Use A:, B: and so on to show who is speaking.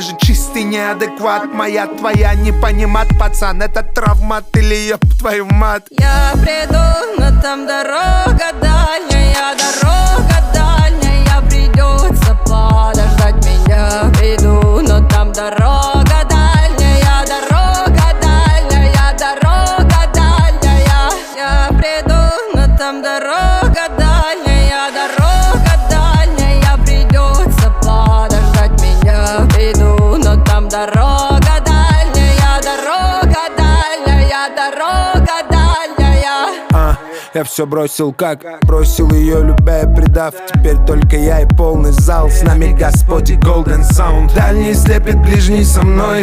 A: же чистый неадекват. Моя твоя не понимат, пацан, это травмат или ёб твою мать.
B: Я приду, но там дорога дальняя, придется подождать меня. Приду, но там дорога дальняя, Я приду, но там дорога дальняя, придется подождать меня. Приду, но там дорога дальняя,
A: Я все бросил, как бросил ее, любя и предав. Теперь только я и полный зал. С нами Господь и Golden Sound. Дальний слепит, ближний со мной.